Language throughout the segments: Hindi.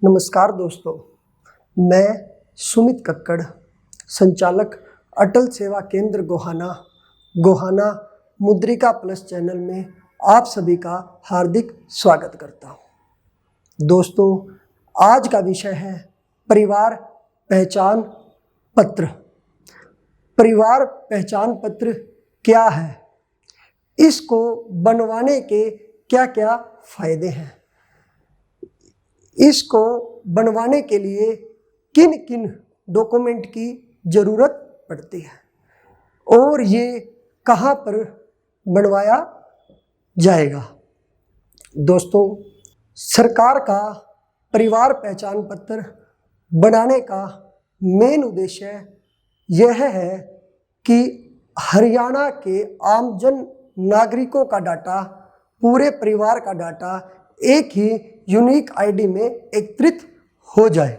नमस्कार दोस्तों, मैं सुमित कक्कड़, संचालक अटल सेवा केंद्र गोहाना मुद्रिका प्लस चैनल में आप सभी का हार्दिक स्वागत करता हूं। दोस्तों, आज का विषय है परिवार पहचान पत्र। परिवार पहचान पत्र क्या है, इसको बनवाने के क्या क्या फायदे हैं, इसको बनवाने के लिए किन किन डॉक्यूमेंट की ज़रूरत पड़ती है और ये कहाँ पर बनवाया जाएगा। दोस्तों, सरकार का परिवार पहचान पत्र बनाने का मेन उद्देश्य यह है कि हरियाणा के आमजन नागरिकों का डाटा, पूरे परिवार का डाटा एक ही यूनिक आईडी में एकत्रित हो जाए।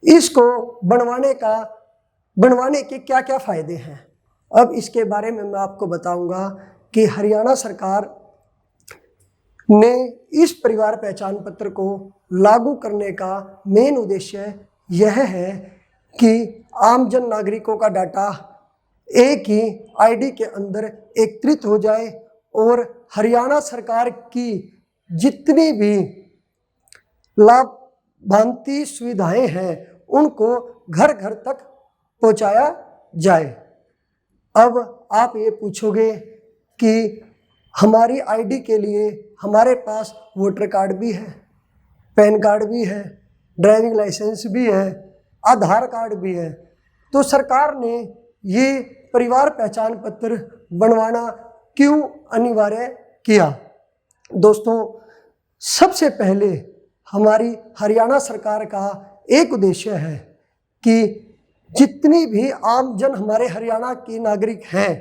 इसको बनवाने के क्या क्या फ़ायदे हैं, अब इसके बारे में मैं आपको बताऊंगा कि हरियाणा सरकार ने इस परिवार पहचान पत्र को लागू करने का मेन उद्देश्य यह है कि आमजन नागरिकों का डाटा एक ही आईडी के अंदर एकत्रित हो जाए और हरियाणा सरकार की जितनी भी लाभांती सुविधाएं हैं उनको घर घर तक पहुंचाया जाए। अब आप ये पूछोगे कि हमारी आईडी के लिए हमारे पास वोटर कार्ड भी है, पैन कार्ड भी है, ड्राइविंग लाइसेंस भी है, आधार कार्ड भी है, तो सरकार ने ये परिवार पहचान पत्र बनवाना क्यों अनिवार्य किया। दोस्तों, सबसे पहले हमारी हरियाणा सरकार का एक उद्देश्य है कि जितनी भी आमजन हमारे हरियाणा के नागरिक हैं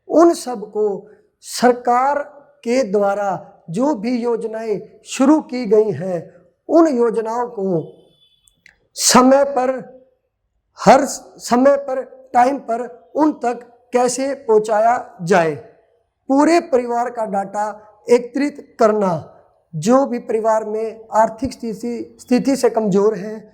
उन सबको सरकार के द्वारा जो भी योजनाएं शुरू की गई हैं उन योजनाओं को समय पर, हर समय पर, टाइम पर उन तक कैसे पहुंचाया जाए। पूरे परिवार का डाटा एकत्रित करना, जो भी परिवार में आर्थिक स्थिति से कमज़ोर हैं,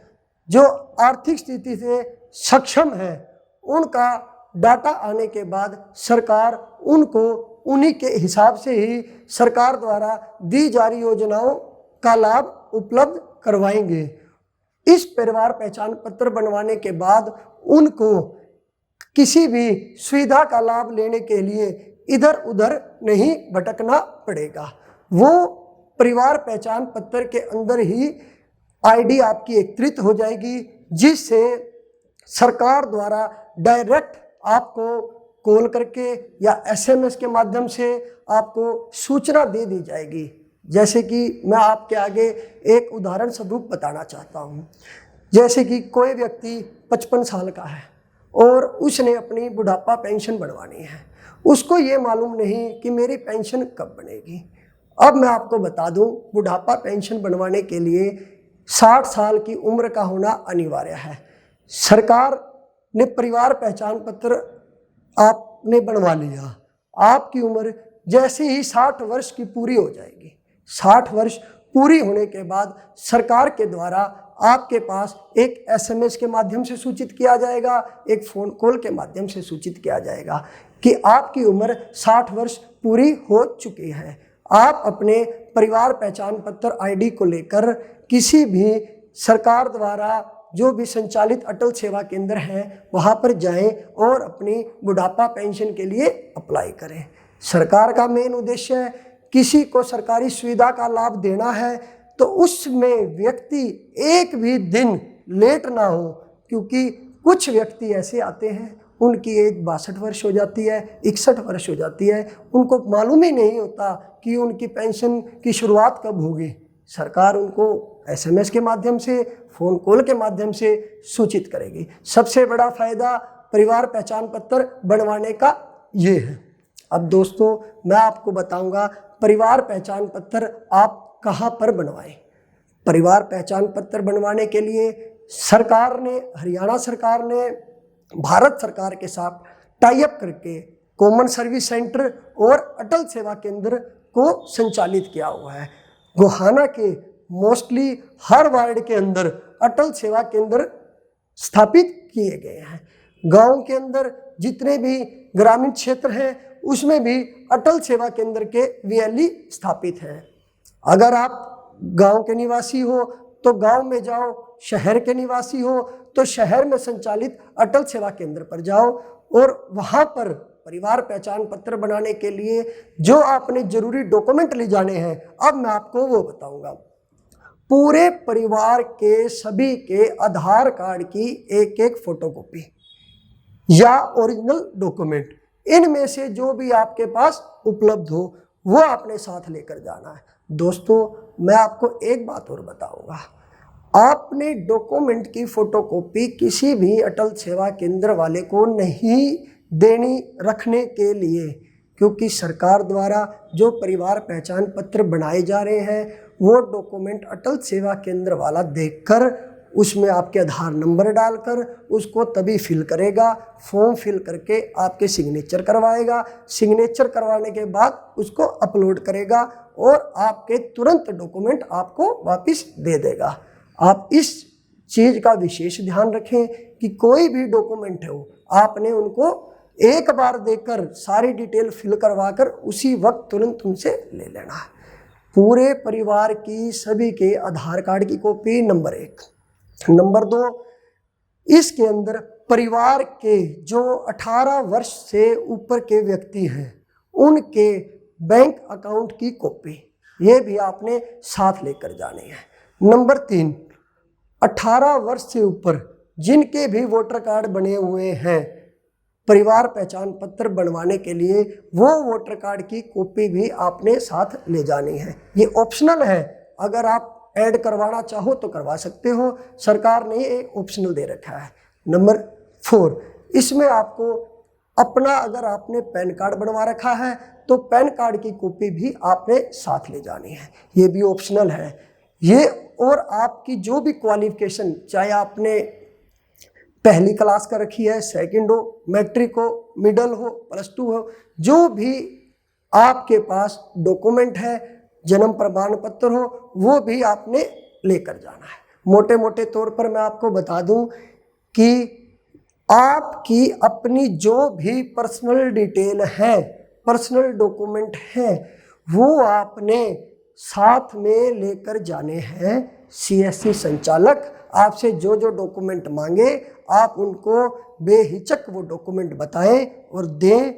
जो आर्थिक स्थिति से सक्षम हैं, उनका डाटा आने के बाद सरकार उनको उन्हीं के हिसाब से ही सरकार द्वारा दी जा रही योजनाओं का लाभ उपलब्ध करवाएंगे। इस परिवार पहचान पत्र बनवाने के बाद उनको किसी भी सुविधा का लाभ लेने के लिए इधर उधर नहीं भटकना पड़ेगा। वो परिवार पहचान पत्र के अंदर ही आईडी आपकी एकत्रित हो जाएगी, जिससे सरकार द्वारा डायरेक्ट आपको कॉल करके या एसएमएस के माध्यम से आपको सूचना दे दी जाएगी। जैसे कि मैं आपके आगे एक उदाहरण स्वरूप बताना चाहता हूँ। जैसे कि कोई व्यक्ति 55 साल का है और उसने अपनी बुढ़ापा पेंशन बनवानी है, उसको ये मालूम नहीं कि मेरी पेंशन कब बनेगी। अब मैं आपको बता दूं, बुढ़ापा पेंशन बनवाने के लिए 60 साल की उम्र का होना अनिवार्य है। सरकार ने परिवार पहचान पत्र आपने बनवा लिया, आपकी उम्र जैसे ही 60 वर्ष की पूरी हो जाएगी, 60 वर्ष पूरी होने के बाद सरकार के द्वारा आपके पास एक एसएमएस के माध्यम से सूचित किया जाएगा, एक फ़ोन कॉल के माध्यम से सूचित किया जाएगा कि आपकी उम्र 60 वर्ष पूरी हो चुकी है। आप अपने परिवार पहचान पत्र आईडी को लेकर किसी भी सरकार द्वारा जो भी संचालित अटल सेवा केंद्र हैं वहाँ पर जाएं और अपनी बुढ़ापा पेंशन के लिए अप्लाई करें। सरकार का मेन उद्देश्य है किसी को सरकारी सुविधा का लाभ देना है तो उसमें व्यक्ति एक भी दिन लेट ना हो, क्योंकि कुछ व्यक्ति ऐसे आते हैं उनकी एज 62 वर्ष हो जाती है, 61 वर्ष हो जाती है, उनको मालूम ही नहीं होता कि उनकी पेंशन की शुरुआत कब होगी। सरकार उनको एसएमएस के माध्यम से, फ़ोन कॉल के माध्यम से सूचित करेगी। सबसे बड़ा फ़ायदा परिवार पहचान पत्र बनवाने का ये है। अब दोस्तों, मैं आपको बताऊंगा परिवार पहचान पत्र आप कहाँ पर बनवाएं। परिवार पहचान पत्र बनवाने के लिए सरकार ने, हरियाणा सरकार ने भारत सरकार के साथ टाई अप करके कॉमन सर्विस सेंटर और अटल सेवा केंद्र को संचालित किया हुआ है। गोहाना के मोस्टली हर वार्ड के अंदर अटल सेवा केंद्र स्थापित किए गए हैं। गांव के अंदर जितने भी ग्रामीण क्षेत्र हैं उसमें भी अटल सेवा केंद्र के वीएलई स्थापित हैं। अगर आप गांव के निवासी हो तो गांव में जाओ, शहर के निवासी हो तो शहर में संचालित अटल सेवा केंद्र पर जाओ और वहां पर परिवार पहचान पत्र बनाने के लिए जो आपने जरूरी डॉक्यूमेंट ले जाने हैं, अब मैं आपको वो बताऊंगा। पूरे परिवार के सभी के आधार कार्ड की एक एक फोटोकॉपी या ओरिजिनल डॉक्यूमेंट, इनमें से जो भी आपके पास उपलब्ध हो वो आपने साथ लेकर जाना है। दोस्तों, मैं आपको एक बात और बताऊंगा, आपने डॉक्यूमेंट की फोटोकॉपी किसी भी अटल सेवा केंद्र वाले को नहीं देनी रखने के लिए, क्योंकि सरकार द्वारा जो परिवार पहचान पत्र बनाए जा रहे हैं वो डॉक्यूमेंट अटल सेवा केंद्र वाला देखकर उसमें आपके आधार नंबर डालकर उसको तभी फिल करेगा, फॉर्म फिल करके आपके सिग्नेचर करवाएगा, सिग्नेचर करवाने के बाद उसको अपलोड करेगा और आपके तुरंत डॉक्यूमेंट आपको वापस दे देगा। आप इस चीज़ का विशेष ध्यान रखें कि कोई भी डॉक्यूमेंट हो आपने उनको एक बार देकर सारी डिटेल फिल करवाकर उसी वक्त तुरंत उनसे ले लेना है। पूरे परिवार की सभी के आधार कार्ड की कॉपी नंबर 1। नंबर 2, इसके अंदर परिवार के जो 18 वर्ष से ऊपर के व्यक्ति हैं उनके बैंक अकाउंट की कॉपी, ये भी आपने साथ लेकर जाने हैं। नंबर 3, 18 वर्ष से ऊपर जिनके भी वोटर कार्ड बने हुए हैं, परिवार पहचान पत्र बनवाने के लिए वो वोटर कार्ड की कॉपी भी आपने साथ ले जानी है। ये ऑप्शनल है, अगर आप ऐड करवाना चाहो तो करवा सकते हो, सरकार ने ये ऑप्शनल दे रखा है। नंबर 4, इसमें आपको अपना, अगर आपने पैन कार्ड बनवा रखा है तो पैन कार्ड की कॉपी भी आपने साथ ले जानी है, ये भी ऑप्शनल है। ये और आपकी जो भी क्वालिफिकेशन, चाहे आपने पहली क्लास का रखी है, सेकंड हो, मैट्रिक हो, मिडल हो, +2 हो, जो भी आपके पास डॉक्यूमेंट है, जन्म प्रमाण पत्र हो, वो भी आपने लेकर जाना है। मोटे मोटे तौर पर मैं आपको बता दूं कि आपकी अपनी जो भी पर्सनल डिटेल है, पर्सनल डॉक्यूमेंट है, वो आपने साथ में लेकर जाने हैं। सीएससी संचालक आपसे जो जो डॉक्यूमेंट मांगे आप उनको बेहिचक वो डॉक्यूमेंट बताएं और दें,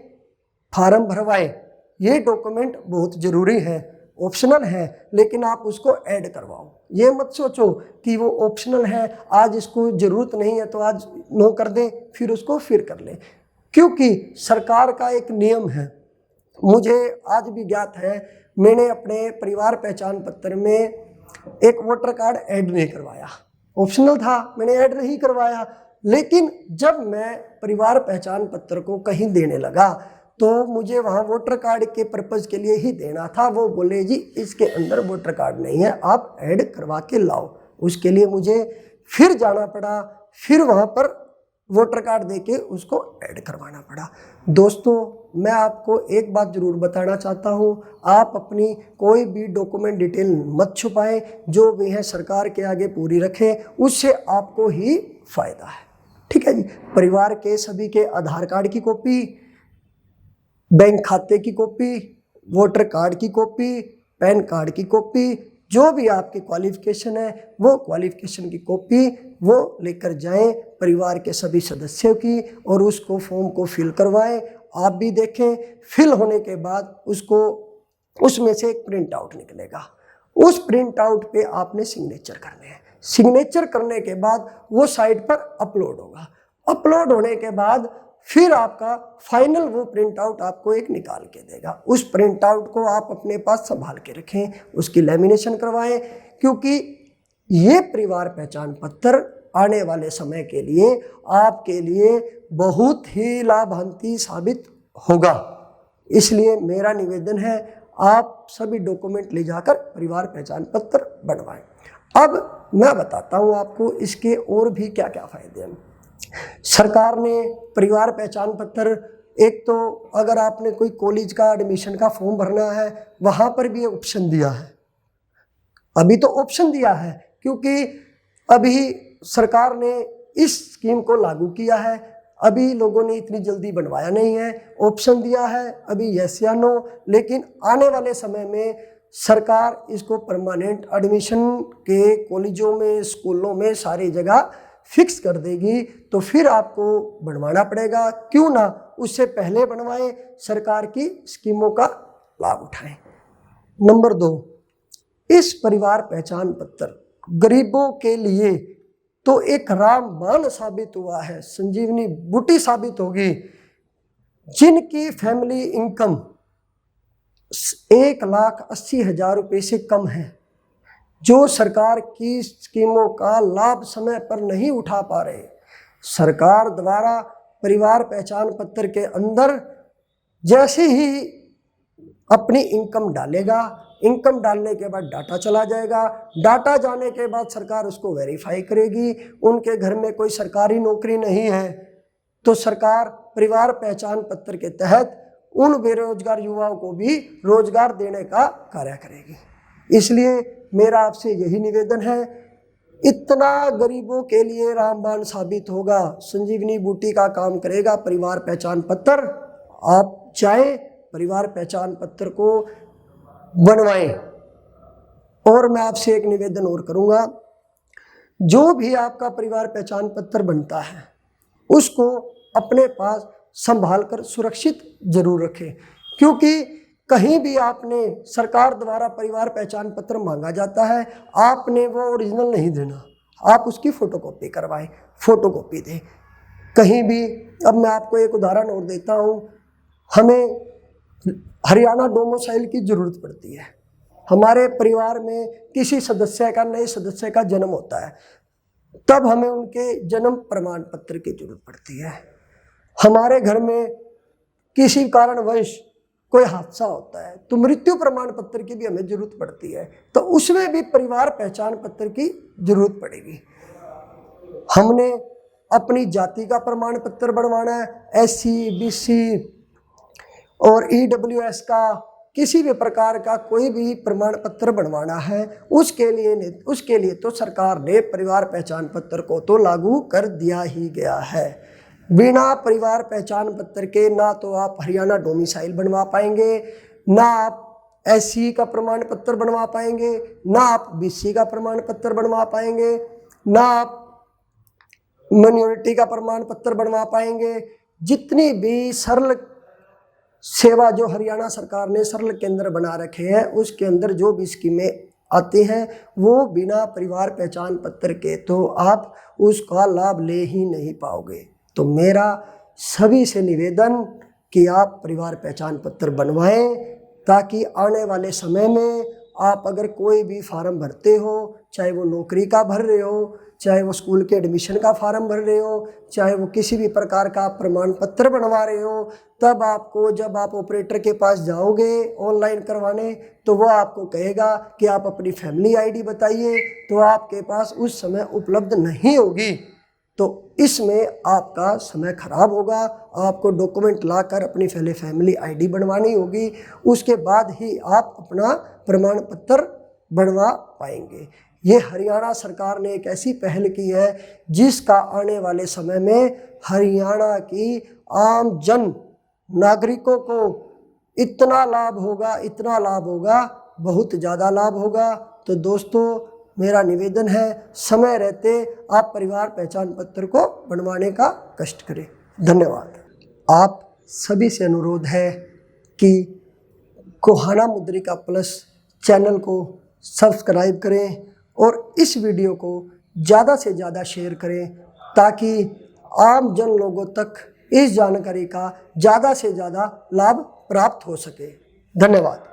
फार्म भरवाएं। ये डॉक्यूमेंट बहुत ज़रूरी है, ऑप्शनल है, लेकिन आप उसको ऐड करवाओ। ये मत सोचो कि वो ऑप्शनल है, आज इसको ज़रूरत नहीं है तो आज नो कर दें, फिर उसको फिर कर लें, क्योंकि सरकार का एक नियम है, मुझे आज भी ज्ञात है, मैंने अपने परिवार पहचान पत्र में एक वोटर कार्ड ऐड नहीं करवाया, ऑप्शनल था, मैंने ऐड नहीं करवाया, लेकिन जब मैं परिवार पहचान पत्र को कहीं देने लगा तो मुझे वहाँ वोटर कार्ड के पर्पज़ के लिए ही देना था। वो बोले जी इसके अंदर वोटर कार्ड नहीं है, आप ऐड करवा के लाओ। उसके लिए मुझे फिर जाना पड़ा, फिर वहाँ पर वोटर कार्ड देके उसको ऐड करवाना पड़ा। दोस्तों, मैं आपको एक बात ज़रूर बताना चाहता हूँ, आप अपनी कोई भी डॉक्यूमेंट डिटेल मत छुपाएं, जो भी है सरकार के आगे पूरी रखें, उससे आपको ही फ़ायदा है। ठीक है जी। परिवार के सभी के आधार कार्ड की कॉपी, बैंक खाते की कॉपी, वोटर कार्ड की कॉपी, पैन कार्ड की कॉपी, जो भी आपकी क्वालिफिकेशन है वो क्वालिफिकेशन की कॉपी वो लेकर जाएं परिवार के सभी सदस्यों की, और उसको फॉर्म को फिल करवाएं। आप भी देखें, फिल होने के बाद उसको उसमें से एक प्रिंट आउट निकलेगा, उस प्रिंट आउट पे आपने सिग्नेचर करने हैं। सिग्नेचर करने के बाद वो साइट पर अपलोड होगा, अपलोड होने के बाद फिर आपका फाइनल वो प्रिंट आउट आपको एक निकाल के देगा। उस प्रिंट आउट को आप अपने पास संभाल के रखें, उसकी लेमिनेशन करवाएं, क्योंकि ये परिवार पहचान पत्र आने वाले समय के लिए आपके लिए बहुत ही लाभान्वित साबित होगा। इसलिए मेरा निवेदन है, आप सभी डॉक्यूमेंट ले जाकर परिवार पहचान पत्र बनवाएं। अब मैं बताता हूँ आपको इसके और भी क्या क्या फायदे हैं। सरकार ने परिवार पहचान पत्र, एक तो अगर आपने कोई कॉलेज का एडमिशन का फॉर्म भरना है वहाँ पर भी ऑप्शन दिया है, अभी तो ऑप्शन दिया है, क्योंकि अभी सरकार ने इस स्कीम को लागू किया है, अभी लोगों ने इतनी जल्दी बनवाया नहीं है, ऑप्शन दिया है अभी यस या नो। लेकिन आने वाले समय में सरकार इसको परमानेंट एडमिशन के कॉलेजों में, स्कूलों में, सारी जगह फिक्स कर देगी। तो फिर आपको बनवाना पड़ेगा, क्यों ना उससे पहले बनवाएं, सरकार की स्कीमों का लाभ उठाएं। नंबर 2, इस परिवार पहचान पत्र गरीबों के लिए तो एक रामबाण साबित हुआ है, संजीवनी बूटी साबित होगी। जिनकी फैमिली इनकम 1,80,000 रुपये से कम है, जो सरकार की स्कीमों का लाभ समय पर नहीं उठा पा रहे, सरकार द्वारा परिवार पहचान पत्र के अंदर जैसे ही अपनी इनकम डालेगा, इनकम डालने के बाद डाटा चला जाएगा, डाटा जाने के बाद सरकार उसको वेरीफाई करेगी। उनके घर में कोई सरकारी नौकरी नहीं है तो सरकार परिवार पहचान पत्र के तहत उन बेरोजगार युवाओं को भी रोजगार देने का कार्य करेगी। इसलिए मेरा आपसे यही निवेदन है, इतना गरीबों के लिए रामबाण साबित होगा, संजीवनी बूटी का काम करेगा परिवार पहचान पत्र। आप चाहे परिवार पहचान पत्र को बनवाएं। और मैं आपसे एक निवेदन और करूंगा, जो भी आपका परिवार पहचान पत्र बनता है उसको अपने पास संभाल कर सुरक्षित जरूर रखें, क्योंकि कहीं भी आपने सरकार द्वारा परिवार पहचान पत्र मांगा जाता है, आपने वो ओरिजिनल नहीं देना, आप उसकी फ़ोटोकॉपी करवाएं, फ़ोटोकॉपी दें कहीं भी। अब मैं आपको एक उदाहरण और देता हूँ, हमें हरियाणा डोमिसाइल की ज़रूरत पड़ती है। हमारे परिवार में किसी सदस्य का, नए सदस्य का जन्म होता है, तब हमें उनके जन्म प्रमाण पत्र की जरूरत पड़ती है। हमारे घर में किसी कारणवश कोई हादसा होता है तो मृत्यु प्रमाण पत्र की भी हमें जरूरत पड़ती है, तो उसमें भी परिवार पहचान पत्र की जरूरत पड़ेगी। हमने अपनी जाति का प्रमाण पत्र बनवाना है, SC, BC और EWS का किसी भी प्रकार का कोई भी प्रमाण पत्र बनवाना है, उसके लिए तो सरकार ने परिवार पहचान पत्र को तो लागू कर दिया ही गया है। बिना परिवार पहचान पत्र के ना तो आप हरियाणा डोमिसाइल बनवा पाएंगे, ना आप SC का प्रमाण पत्र बनवा पाएंगे, ना आप BC का प्रमाण पत्र बनवा पाएंगे, ना आप माइनॉरिटी का प्रमाण पत्र बनवा पाएंगे। जितनी भी सरल सेवा जो हरियाणा सरकार ने सरल केंद्र बना रखे हैं, उसके अंदर जो भी स्कीमें आती हैं वो बिना परिवार पहचान पत्र के तो आप उसका लाभ ले ही नहीं पाओगे। तो मेरा सभी से निवेदन कि आप परिवार पहचान पत्र बनवाएं, ताकि आने वाले समय में आप अगर कोई भी फार्म भरते हो, चाहे वो नौकरी का भर रहे हो, चाहे वो स्कूल के एडमिशन का फार्म भर रहे हो, चाहे वो किसी भी प्रकार का प्रमाण पत्र बनवा रहे हो, तब आपको जब आप ऑपरेटर के पास जाओगे ऑनलाइन करवाने, तो वो आपको कहेगा कि आप अपनी फैमिली ID बताइए, तो आपके पास उस समय उपलब्ध नहीं होगी। तो इसमें आपका समय खराब होगा, आपको डॉक्यूमेंट लाकर अपनी पहले फैमिली ID बनवानी होगी, उसके बाद ही आप अपना प्रमाण पत्र बनवा पाएंगे। ये हरियाणा सरकार ने एक ऐसी पहल की है जिसका आने वाले समय में हरियाणा की आम जन नागरिकों को इतना लाभ होगा, बहुत ज़्यादा लाभ होगा। तो दोस्तों, मेरा निवेदन है, समय रहते आप परिवार पहचान पत्र को बनवाने का कष्ट करें। धन्यवाद। आप सभी से अनुरोध है कि गोहाना मुद्रिका प्लस चैनल को सब्सक्राइब करें और इस वीडियो को ज़्यादा से ज़्यादा शेयर करें, ताकि आम जन लोगों तक इस जानकारी का ज़्यादा से ज़्यादा लाभ प्राप्त हो सके। धन्यवाद।